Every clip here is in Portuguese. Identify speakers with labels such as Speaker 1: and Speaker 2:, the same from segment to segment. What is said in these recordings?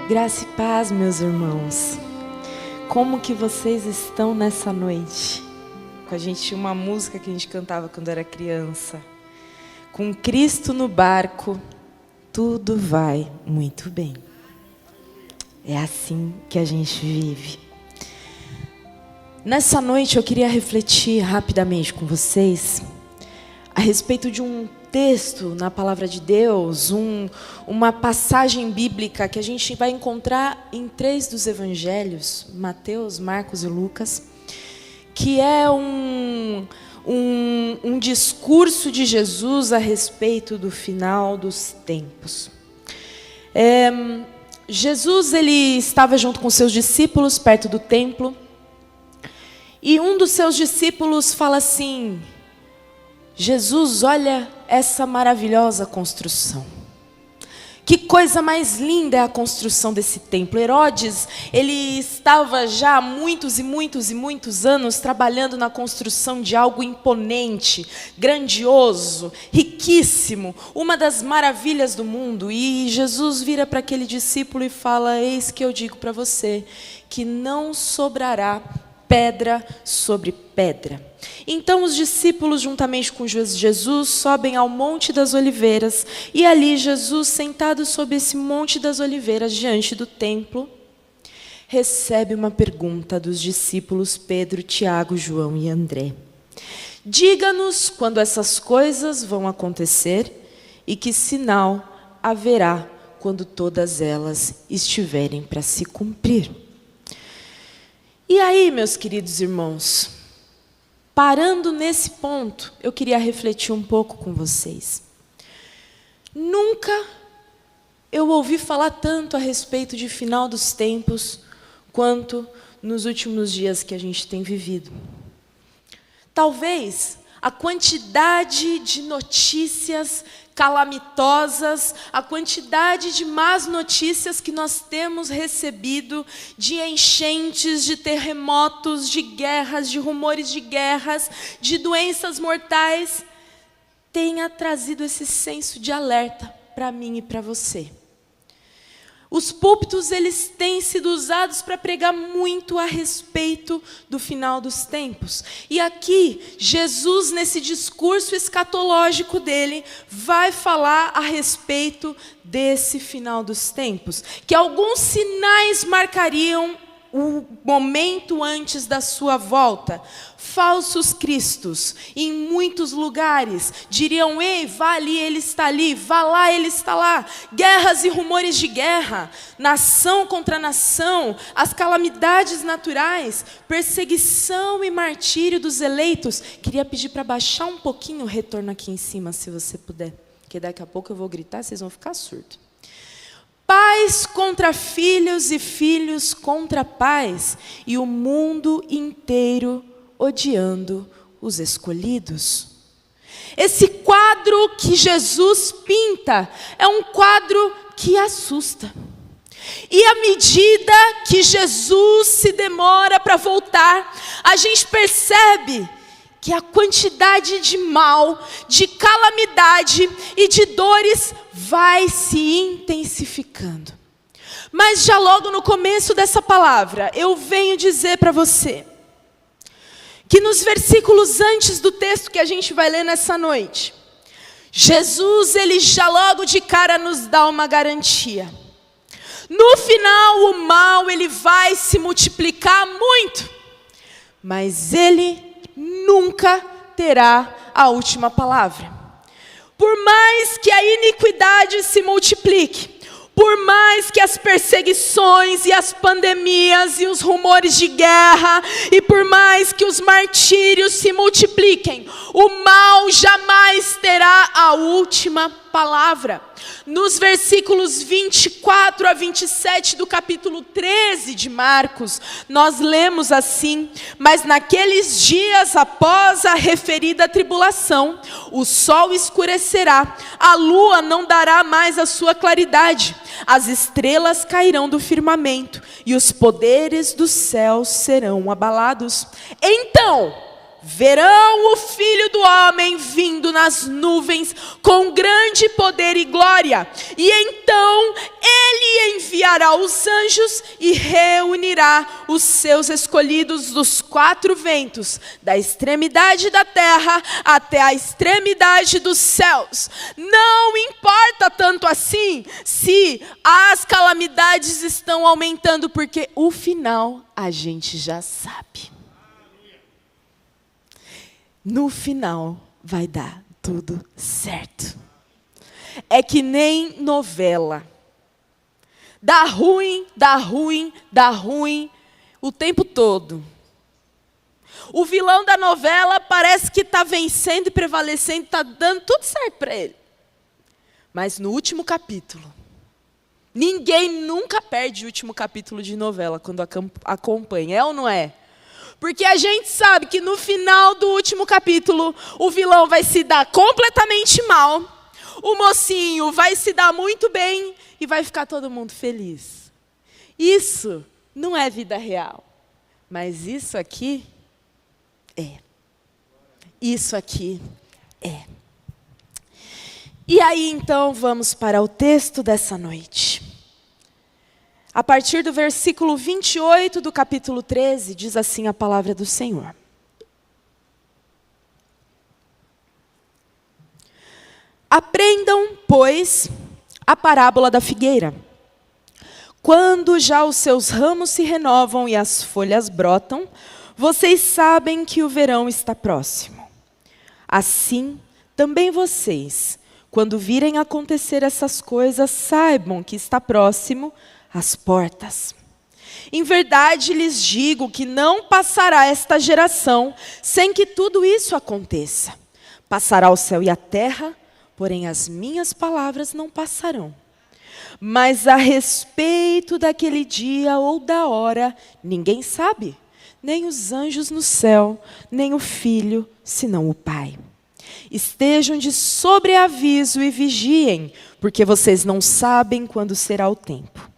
Speaker 1: Graça e paz, meus irmãos. Como que vocês estão nessa noite? A gente tinha uma música que a gente cantava quando era criança. Com Cristo no barco, tudo vai muito bem. É assim que a gente vive. Nessa noite eu queria refletir rapidamente com vocês a respeito de um texto na palavra de Deus, uma passagem bíblica que a gente vai encontrar em 3 dos evangelhos, Mateus, Marcos e Lucas, que é um discurso de Jesus a respeito do final dos tempos. Jesus ele estava junto com seus discípulos perto do templo, e um dos seus discípulos fala assim: Jesus, olha essa maravilhosa construção. Que coisa mais linda é a construção desse templo. Herodes, ele estava já há muitos anos trabalhando na construção de algo imponente, grandioso, riquíssimo, uma das maravilhas do mundo. E Jesus vira para aquele discípulo e fala: eis que eu digo para você, que não sobrará pedra sobre pedra. Então os discípulos, juntamente com Jesus, sobem ao Monte das Oliveiras, e ali Jesus, sentado sobre esse Monte das Oliveiras, diante do templo, recebe uma pergunta dos discípulos Pedro, Tiago, João e André. Diga-nos quando essas coisas vão acontecer e que sinal haverá quando todas elas estiverem para se cumprir. E aí, meus queridos irmãos, parando nesse ponto, eu queria refletir um pouco com vocês. Nunca eu ouvi falar tanto a respeito de final dos tempos quanto nos últimos dias que a gente tem vivido. Talvez a quantidade de notícias calamitosas, a quantidade de más notícias que nós temos recebido, de enchentes, de terremotos, de guerras, de rumores de guerras, de doenças mortais, tenha trazido esse senso de alerta para mim e para você. Os púlpitos, eles têm sido usados para pregar muito a respeito do final dos tempos. E aqui, Jesus, nesse discurso escatológico dele, vai falar a respeito desse final dos tempos. Que alguns sinais marcariam o momento antes da sua volta. Falsos cristos, em muitos lugares, diriam: ei, vá ali, ele está ali, vá lá, ele está lá. Guerras e rumores de guerra, nação contra nação, as calamidades naturais, perseguição e martírio dos eleitos. Queria pedir para baixar um pouquinho o retorno aqui em cima, se você puder, porque daqui a pouco eu vou gritar, vocês vão ficar surdos. Pais contra filhos e filhos contra pais, e o mundo inteiro odiando os escolhidos. Esse quadro que Jesus pinta é um quadro que assusta. E à medida que Jesus se demora para voltar, a gente percebe que a quantidade de mal, de calamidade e de dores vai se intensificando. Mas já logo no começo dessa palavra, eu venho dizer para você que nos versículos antes do texto que a gente vai ler nessa noite, Jesus, ele já logo de cara nos dá uma garantia. No final, o mal, ele vai se multiplicar muito, mas ele nunca terá a última palavra. Por mais que a iniquidade se multiplique, por mais que as perseguições e as pandemias e os rumores de guerra, e por mais que os martírios se multipliquem, o mal jamais terá a última palavra. Nos versículos 24 a 27 do capítulo 13 de Marcos, nós lemos assim: mas naqueles dias após a referida tribulação, o sol escurecerá, a lua não dará mais a sua claridade, as estrelas cairão do firmamento, e os poderes dos céus serão abalados. Então verão o Filho do Homem vindo nas nuvens com grande poder e glória. E então ele enviará os anjos e reunirá os seus escolhidos dos 4 ventos, da extremidade da terra até a extremidade dos céus. Não importa tanto assim se as calamidades estão aumentando, porque o final a gente já sabe. No final vai dar tudo certo. É que nem novela. Dá ruim, dá ruim, dá ruim o tempo todo. O vilão da novela parece que está vencendo e prevalecendo, está dando tudo certo para ele. Mas no último capítulo, ninguém nunca perde o último capítulo de novela quando acompanha, é ou não é? Porque a gente sabe que no final do último capítulo, o vilão vai se dar completamente mal, o mocinho vai se dar muito bem e vai ficar todo mundo feliz. Isso não é vida real, mas isso aqui é. Isso aqui é. E aí então vamos para o texto dessa noite. A partir do versículo 28 do capítulo 13, diz assim a palavra do Senhor. Aprendam, pois, a parábola da figueira. Quando já os seus ramos se renovam e as folhas brotam, vocês sabem que o verão está próximo. Assim, também vocês, quando virem acontecer essas coisas, saibam que está próximo às portas. Em verdade lhes digo que não passará esta geração sem que tudo isso aconteça. Passará o céu e a terra, porém as minhas palavras não passarão. Mas a respeito daquele dia ou da hora, ninguém sabe, nem os anjos no céu, nem o Filho, senão o Pai. Estejam de sobreaviso e vigiem, porque vocês não sabem quando será o tempo.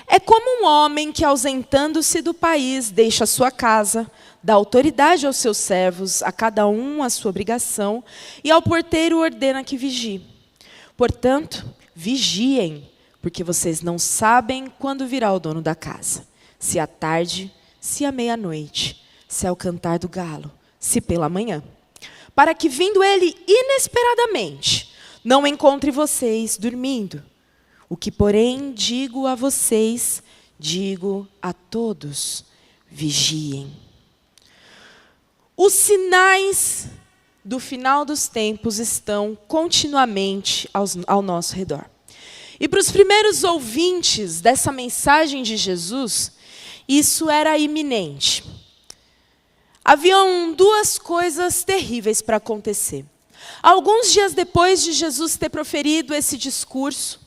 Speaker 1: É como um homem que, ausentando-se do país, deixa sua casa, dá autoridade aos seus servos, a cada um a sua obrigação, e ao porteiro ordena que vigie. Portanto, vigiem, porque vocês não sabem quando virá o dono da casa. Se à tarde, se à meia-noite, se ao cantar do galo, se pela manhã. Para que, vindo ele inesperadamente, não encontre vocês dormindo. O que, porém, digo a vocês, digo a todos, vigiem. Os sinais do final dos tempos estão continuamente ao nosso redor. E para os primeiros ouvintes dessa mensagem de Jesus, isso era iminente. Haviam 2 coisas terríveis para acontecer. Alguns dias depois de Jesus ter proferido esse discurso,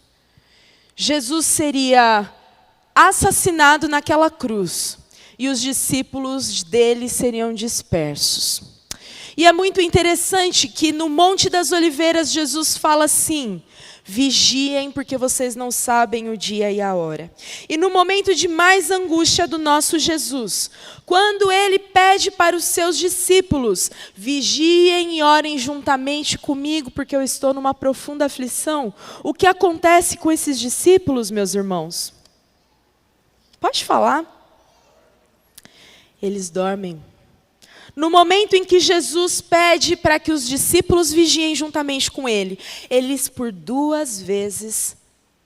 Speaker 1: Jesus seria assassinado naquela cruz e os discípulos dele seriam dispersos. E é muito interessante que no Monte das Oliveiras Jesus fala assim: vigiem porque vocês não sabem o dia e a hora. E no momento de mais angústia do nosso Jesus, quando ele pede para os seus discípulos, vigiem e orem juntamente comigo, porque eu estou numa profunda aflição, o que acontece com esses discípulos, meus irmãos? Pode falar? Eles dormem. No momento em que Jesus pede para que os discípulos vigiem juntamente com ele, eles por 2 vezes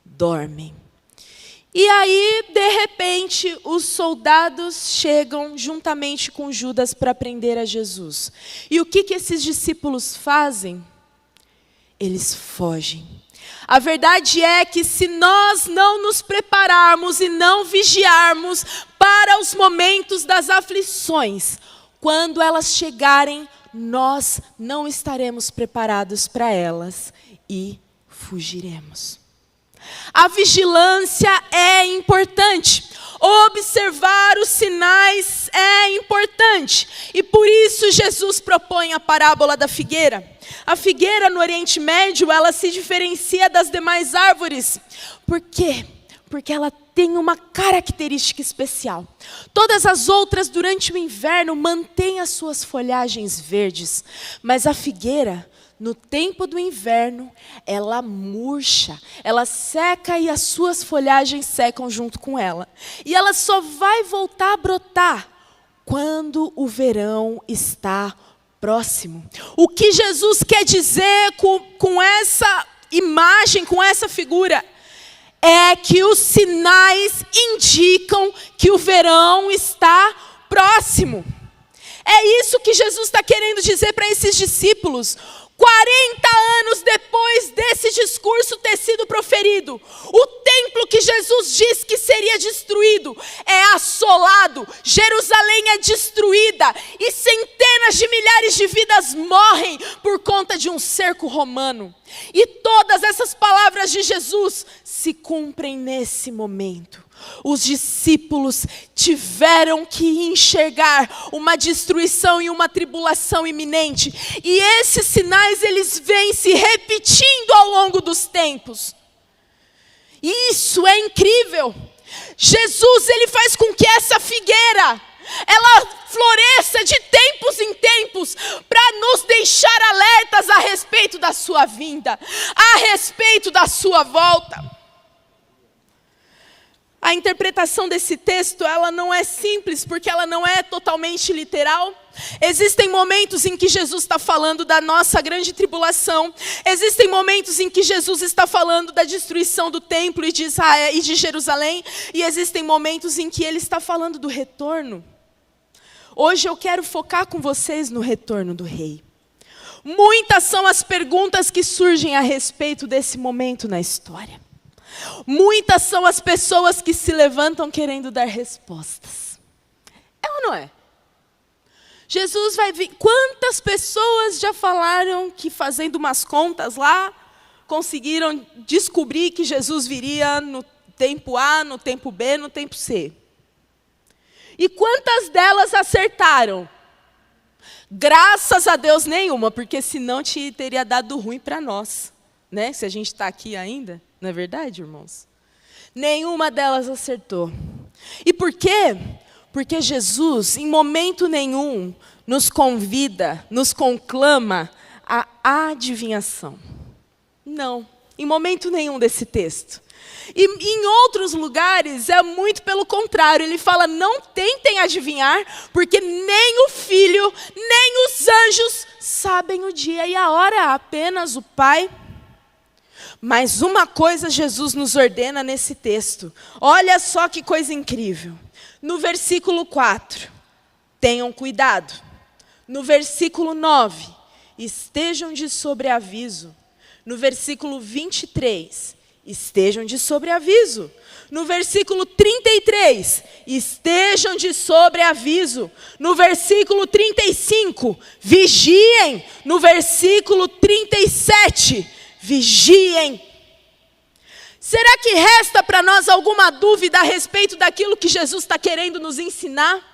Speaker 1: dormem. E aí, de repente, os soldados chegam juntamente com Judas para prender a Jesus. E o que esses discípulos fazem? Eles fogem. A verdade é que se nós não nos prepararmos e não vigiarmos para os momentos das aflições, quando elas chegarem, nós não estaremos preparados para elas e fugiremos. A vigilância é importante. Observar os sinais é importante. E por isso Jesus propõe a parábola da figueira. A figueira no Oriente Médio, ela se diferencia das demais árvores. Por quê? Porque ela tem uma característica especial. Todas as outras, durante o inverno, mantêm as suas folhagens verdes, mas a figueira, no tempo do inverno, ela murcha, ela seca e as suas folhagens secam junto com ela. E ela só vai voltar a brotar quando o verão está próximo. O que Jesus quer dizer com essa imagem, com essa figura, é que os sinais indicam que o verão está próximo. É isso que Jesus está querendo dizer para esses discípulos. 40 anos depois desse discurso ter sido proferido, o templo que Jesus disse que seria destruído é assolado, Jerusalém é destruída e centenas de milhares de vidas morrem por conta de um cerco romano. E todas essas palavras de Jesus se cumprem nesse momento. Os discípulos tiveram que enxergar uma destruição e uma tribulação iminente. E esses sinais, eles vêm se repetindo ao longo dos tempos. E isso é incrível. Jesus, ele faz com que essa figueira, ela floresça de tempos em tempos, para nos deixar alertas a respeito da sua vinda, a respeito da sua volta. A interpretação desse texto, ela não é simples, porque ela não é totalmente literal. Existem momentos em que Jesus está falando da nossa grande tribulação. Existem momentos em que Jesus está falando da destruição do templo e de Israel, e de Jerusalém. E existem momentos em que ele está falando do retorno. Hoje eu quero focar com vocês no retorno do rei. Muitas são as perguntas que surgem a respeito desse momento na história. Muitas são as pessoas que se levantam querendo dar respostas. É ou não é? Jesus vai vir. Quantas pessoas já falaram que, fazendo umas contas lá, conseguiram descobrir que Jesus viria no tempo A, no tempo B, no tempo C? E quantas delas acertaram? Graças a Deus nenhuma, porque senão teria dado ruim para nós, né? Se a gente está aqui ainda. Não é verdade, irmãos? Nenhuma delas acertou. E por quê? Porque Jesus, em momento nenhum, nos convida, nos conclama a adivinhação. Não, em momento nenhum desse texto. E em outros lugares é muito pelo contrário. Ele fala, não tentem adivinhar, porque nem o Filho, nem os anjos sabem o dia e a hora, apenas o Pai. Mas uma coisa Jesus nos ordena nesse texto. Olha só que coisa incrível. No versículo 4, tenham cuidado. No versículo 9, estejam de sobreaviso. No versículo 23, estejam de sobreaviso. No versículo 33, estejam de sobreaviso. No versículo 35, vigiem. No versículo 37, vigiem. Será que resta para nós alguma dúvida a respeito daquilo que Jesus está querendo nos ensinar?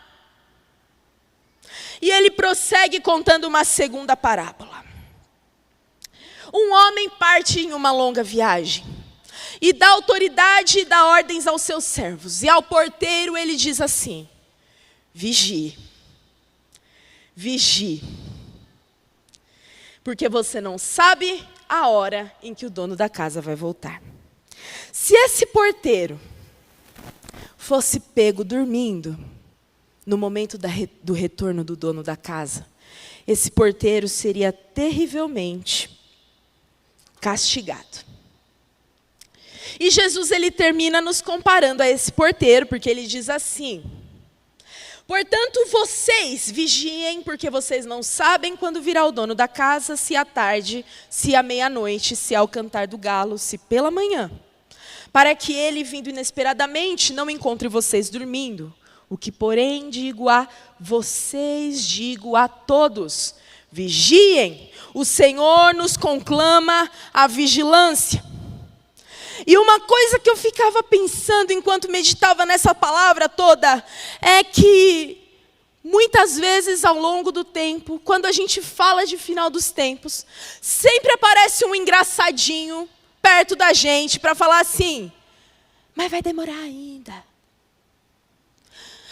Speaker 1: E ele prossegue contando uma segunda parábola. Um homem parte em uma longa viagem e dá autoridade e dá ordens aos seus servos. E ao porteiro ele diz assim, vigie, vigie, porque você não sabe a hora em que o dono da casa vai voltar. Se esse porteiro fosse pego dormindo no momento do retorno do dono da casa, esse porteiro seria terrivelmente castigado. E Jesus, ele termina nos comparando a esse porteiro, porque ele diz assim, portanto, vocês vigiem, porque vocês não sabem quando virá o dono da casa, se à tarde, se à meia-noite, se ao cantar do galo, se pela manhã, para que ele, vindo inesperadamente, não encontre vocês dormindo. O que, porém, digo a vocês, digo a todos, vigiem, o Senhor nos conclama a vigilância. E uma coisa que eu ficava pensando enquanto meditava nessa palavra toda, é que muitas vezes ao longo do tempo, quando a gente fala de final dos tempos, sempre aparece um engraçadinho perto da gente para falar assim, Mas vai demorar ainda.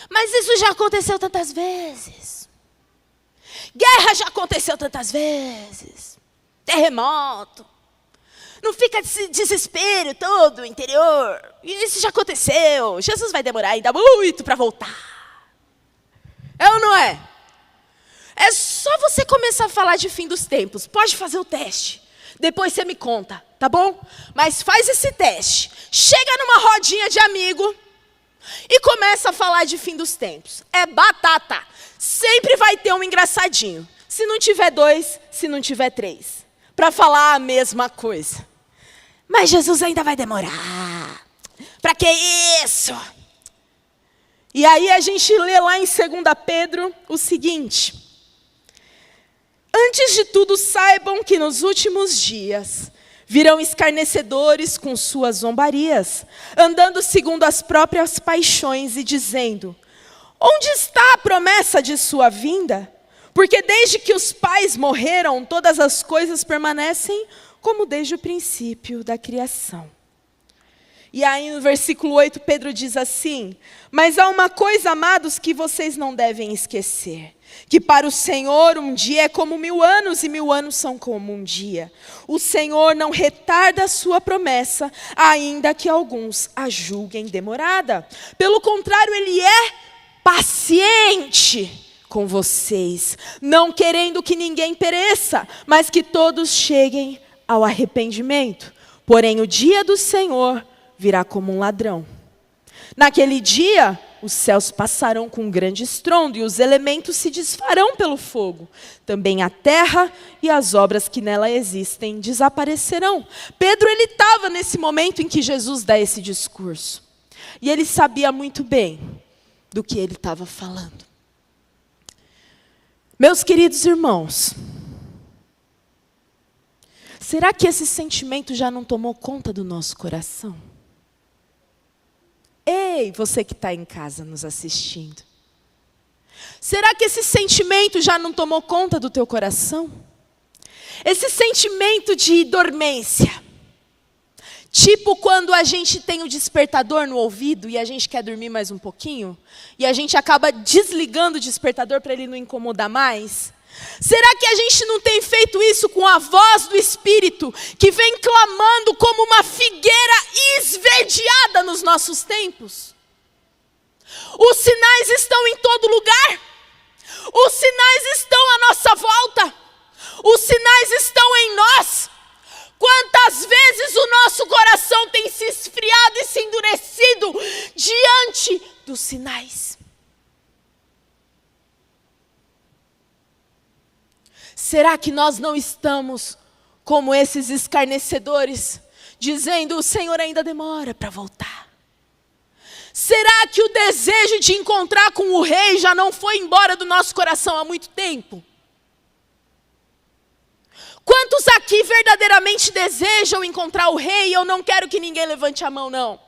Speaker 1: Mas isso já aconteceu tantas vezes. Guerra já aconteceu tantas vezes. Terremoto. Não fica esse desespero todo, interior. Isso já aconteceu. Jesus vai demorar ainda muito para voltar. É ou não é? É só você começar a falar de fim dos tempos. Pode fazer o teste. Depois você me conta, tá bom? Mas faz esse teste. Chega numa rodinha de amigo e começa a falar de fim dos tempos. É batata. Sempre vai ter um engraçadinho. Se não tiver 2, se não tiver 3. Para falar a mesma coisa. Mas Jesus ainda vai demorar. Para que isso? E aí a gente lê lá em 2 Pedro o seguinte. Antes de tudo, saibam que nos últimos dias virão escarnecedores com suas zombarias, andando segundo as próprias paixões e dizendo: onde está a promessa de sua vinda? Porque desde que os pais morreram, todas as coisas permanecem como desde o princípio da criação. E aí no versículo 8, Pedro diz assim: mas há uma coisa, amados, que vocês não devem esquecer. Que para o Senhor um dia é como 1000 anos e 1000 anos são como um dia. O Senhor não retarda a sua promessa, ainda que alguns a julguem demorada. Pelo contrário, Ele é paciente com vocês, não querendo que ninguém pereça, mas que todos cheguem ao arrependimento. Porém, o dia do Senhor virá como um ladrão. Naquele dia, os céus passarão com um grande estrondo e os elementos se desfarão pelo fogo. Também a terra e as obras que nela existem desaparecerão. Pedro, ele estava nesse momento em que Jesus dá esse discurso. E ele sabia muito bem do que ele estava falando. Meus queridos irmãos, será que esse sentimento já não tomou conta do nosso coração? Ei, você que está em casa nos assistindo. Será que esse sentimento já não tomou conta do teu coração? Esse sentimento de dormência. Tipo quando a gente tem o despertador no ouvido e a gente quer dormir mais um pouquinho. E a gente acaba desligando o despertador para ele não incomodar mais. Será que a gente não tem feito isso com a voz do Espírito, que vem clamando como uma figueira esverdeada nos nossos tempos? Os sinais estão em todo lugar. Os sinais estão à nossa volta. Os sinais estão em nós. Quantas vezes o nosso coração tem se esfriado e se endurecido diante dos sinais? Será que nós não estamos como esses escarnecedores, dizendo: o Senhor ainda demora para voltar? Será que o desejo de encontrar com o Rei já não foi embora do nosso coração há muito tempo? Quantos aqui verdadeiramente desejam encontrar o Rei? Eu não quero que ninguém levante a mão, não.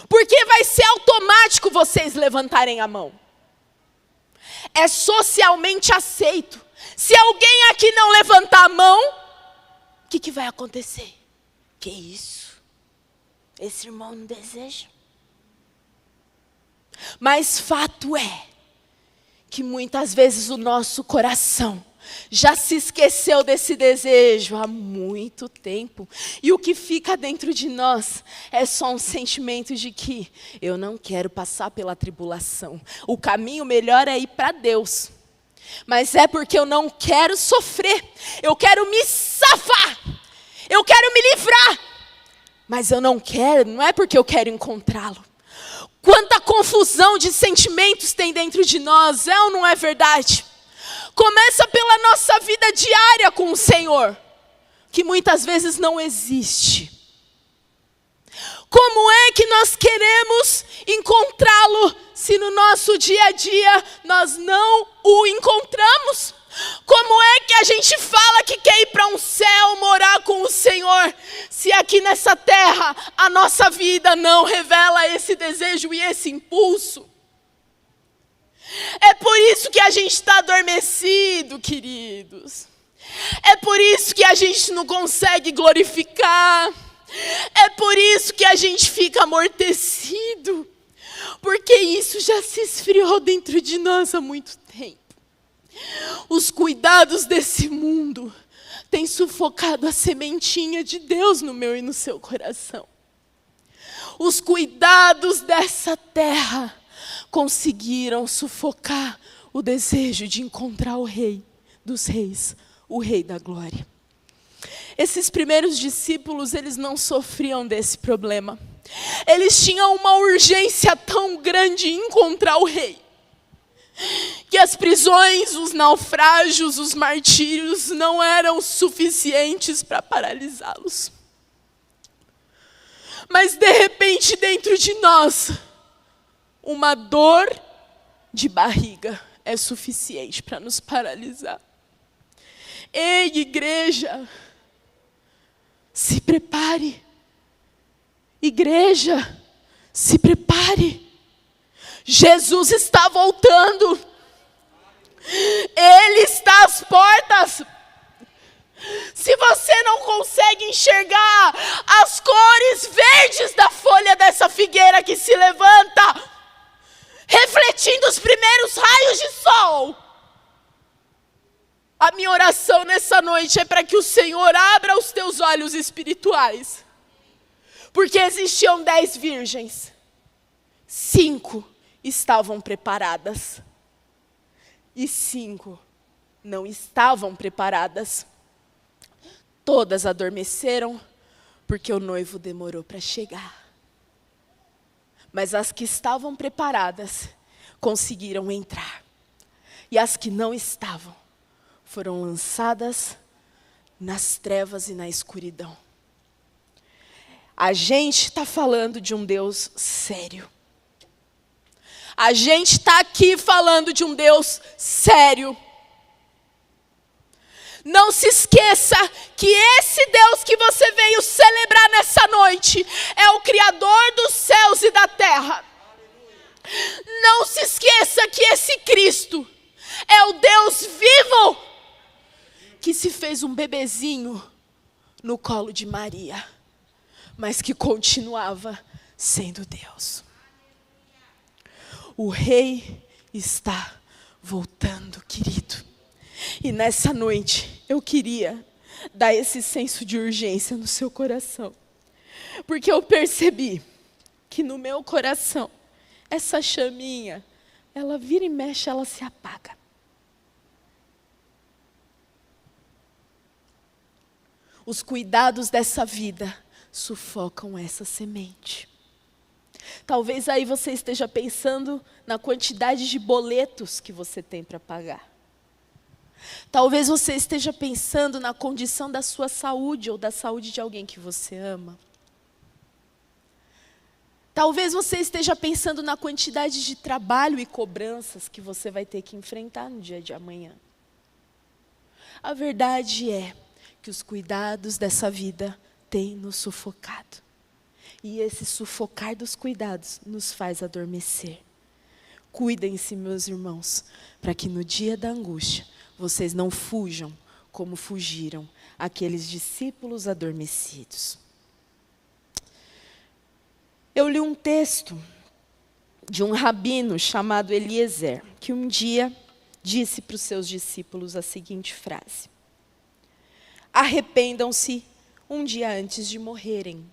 Speaker 1: Porque vai ser automático vocês levantarem a mão. É socialmente aceito. Se alguém aqui não levantar a mão, o que vai acontecer? Que isso? Esse irmão não deseja. Mas fato é que muitas vezes o nosso coração já se esqueceu desse desejo há muito tempo. E o que fica dentro de nós é só um sentimento de que eu não quero passar pela tribulação. O caminho melhor é ir para Deus. Mas é porque eu não quero sofrer. Eu quero me safar. Eu quero me livrar. Mas eu não quero, não é porque eu quero encontrá-lo. Quanta confusão de sentimentos tem dentro de nós, é ou não é verdade? Começa pela nossa vida diária com o Senhor, que muitas vezes não existe. Como é que nós queremos encontrá-lo se no nosso dia a dia nós não o encontramos? Como é que a gente fala que quer ir para um céu, morar com o Senhor, se aqui nessa terra a nossa vida não revela esse desejo e esse impulso? É por isso que a gente está adormecido, queridos. É por isso que a gente não consegue glorificar. É por isso que a gente fica amortecido, porque isso já se esfriou dentro de nós há muito tempo. Os cuidados desse mundo têm sufocado a sementinha de Deus no meu e no seu coração. Os cuidados dessa terra conseguiram sufocar o desejo de encontrar o Rei dos Reis, o Rei da Glória. Esses primeiros discípulos, eles não sofriam desse problema. Eles tinham uma urgência tão grande em encontrar o Rei, que as prisões, os naufrágios, os martírios não eram suficientes para paralisá-los. Mas de repente dentro de nós, uma dor de barriga é suficiente para nos paralisar. Ei, igreja, se prepare. Igreja, se prepare. Jesus está voltando. Ele está às portas. Se você não consegue enxergar as cores verdes da folha dessa figueira que se levanta, refletindo os primeiros raios de sol, a minha oração nessa noite é para que o Senhor abra os teus olhos espirituais. Porque existiam 10 virgens, 5 estavam preparadas e 5 não estavam preparadas. Todas adormeceram porque o noivo demorou para chegar. Mas as que estavam preparadas conseguiram entrar. E as que não estavam foram lançadas nas trevas e na escuridão. A gente está falando de um Deus sério. A gente está aqui falando de um Deus sério. Não se esqueça que esse Deus que você veio celebrar nessa noite é o Criador dos céus e da terra. Não se esqueça que esse Cristo é o Deus vivo que se fez um bebezinho no colo de Maria, mas que continuava sendo Deus. O Rei está voltando, querido. E nessa noite, eu queria dar esse senso de urgência no seu coração. Porque eu percebi que no meu coração, essa chaminha, ela vira e mexe, ela se apaga. Os cuidados dessa vida sufocam essa semente. Talvez aí você esteja pensando na quantidade de boletos que você tem para pagar. Talvez você esteja pensando na condição da sua saúde ou da saúde de alguém que você ama. Talvez você esteja pensando na quantidade de trabalho e cobranças que você vai ter que enfrentar no dia de amanhã. A verdade é que os cuidados dessa vida têm nos sufocado. E esse sufocar dos cuidados nos faz adormecer. Cuidem-se, meus irmãos, para que no dia da angústia vocês não fujam como fugiram aqueles discípulos adormecidos. Eu li um texto de um rabino chamado Eliezer, que um dia disse para os seus discípulos a seguinte frase: arrependam-se um dia antes de morrerem.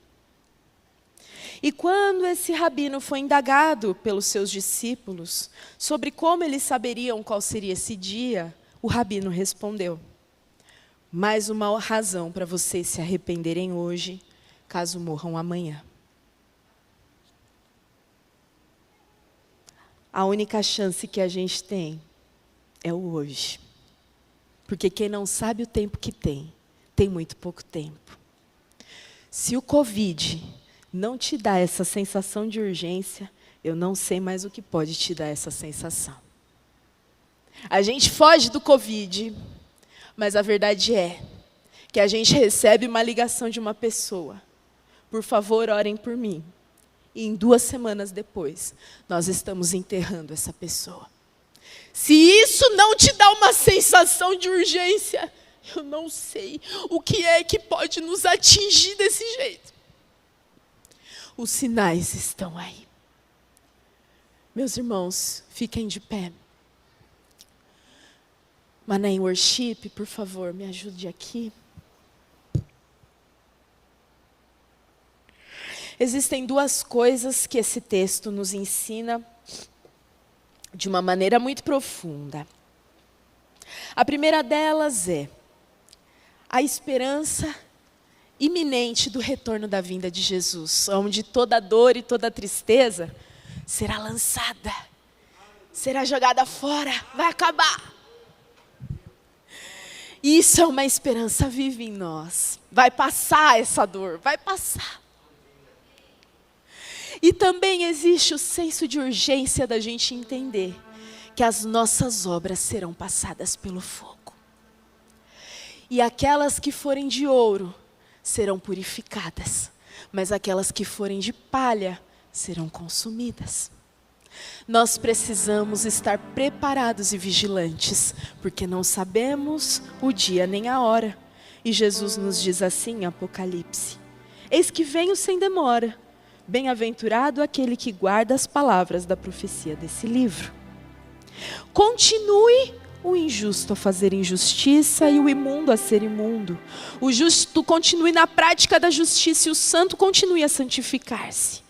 Speaker 1: E quando esse rabino foi indagado pelos seus discípulos sobre como eles saberiam qual seria esse dia, o rabino respondeu: mais uma razão para vocês se arrependerem hoje, caso morram amanhã. A única chance que a gente tem é o hoje. Porque quem não sabe o tempo que tem muito pouco tempo. Se o Covid não te dá essa sensação de urgência, eu não sei mais o que pode te dar essa sensação. A gente foge do Covid, mas a verdade é que a gente recebe uma ligação de uma pessoa: por favor, orem por mim. E em 2 semanas depois, nós estamos enterrando essa pessoa. Se isso não te dá uma sensação de urgência, eu não sei o que é que pode nos atingir desse jeito. Os sinais estão aí. Meus irmãos, fiquem de pé. Mané Worship, por favor, me ajude aqui. Existem duas coisas que esse texto nos ensina de uma maneira muito profunda. A primeira delas é a esperança iminente do retorno da vinda de Jesus, onde toda dor e toda tristeza será lançada, será jogada fora, vai acabar. Isso é uma esperança viva em nós. Vai passar essa dor, vai passar. E também existe o senso de urgência da gente entender que as nossas obras serão passadas pelo fogo. E aquelas que forem de ouro serão purificadas, mas aquelas que forem de palha serão consumidas. Nós precisamos estar preparados e vigilantes, porque não sabemos o dia nem a hora. E Jesus nos diz assim em Apocalipse: eis que venho sem demora. Bem-aventurado aquele que guarda as palavras da profecia desse livro. Continue o injusto a fazer injustiça e o imundo a ser imundo. O justo continue na prática da justiça e o santo continue a santificar-se.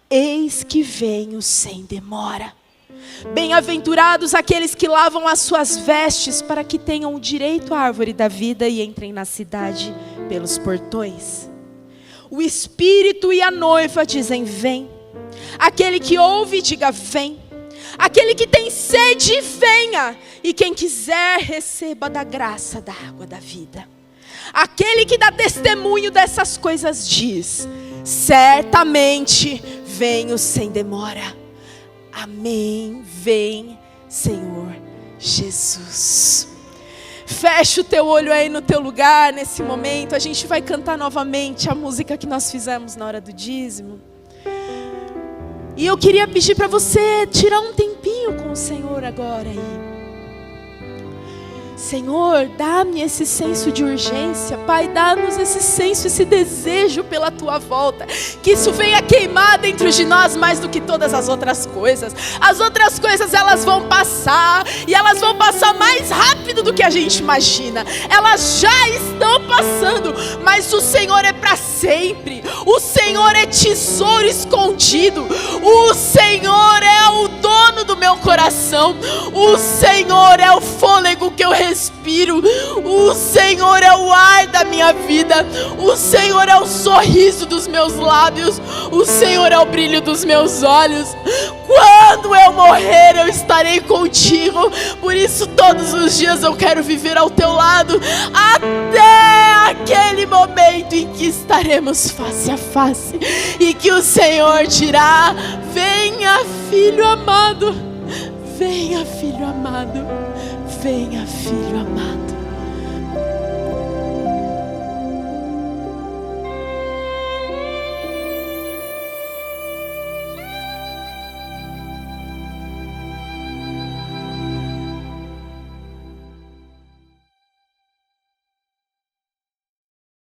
Speaker 1: Eis que venho sem demora. Bem-aventurados aqueles que lavam as suas vestes para que tenham o direito à árvore da vida e entrem na cidade pelos portões. O Espírito e a noiva dizem: vem. Aquele que ouve, diga: vem. Aquele que tem sede, venha. E quem quiser, receba da graça da água da vida. Aquele que dá testemunho dessas coisas diz: certamente venho sem demora. Amém. Vem, Senhor Jesus. Fecha o teu olho aí no teu lugar nesse momento. A gente vai cantar novamente a música que nós fizemos na hora do dízimo. E eu queria pedir para você tirar um tempinho com o Senhor agora aí. Senhor, dá-me esse senso de urgência. Pai, dá-nos esse senso, esse desejo pela Tua volta. Que isso venha queimar dentro de nós mais do que todas as outras coisas. As outras coisas, elas vão passar. E elas vão passar mais rápido do que a gente imagina. Elas já estão passando. Mas o Senhor é para sempre. O Senhor é tesouro escondido. O Senhor é o dono do meu coração. O Senhor é o fôlego que eu respiro. O Senhor é o ar da minha vida. O Senhor é o sorriso dos meus lábios. O Senhor é o brilho dos meus olhos. Quando eu morrer, eu estarei contigo. Por isso todos os dias eu quero viver ao teu lado, até aquele momento em que estaremos face a face e que o Senhor dirá: venha, filho amado. Venha, filho amado. Venha, filho amado.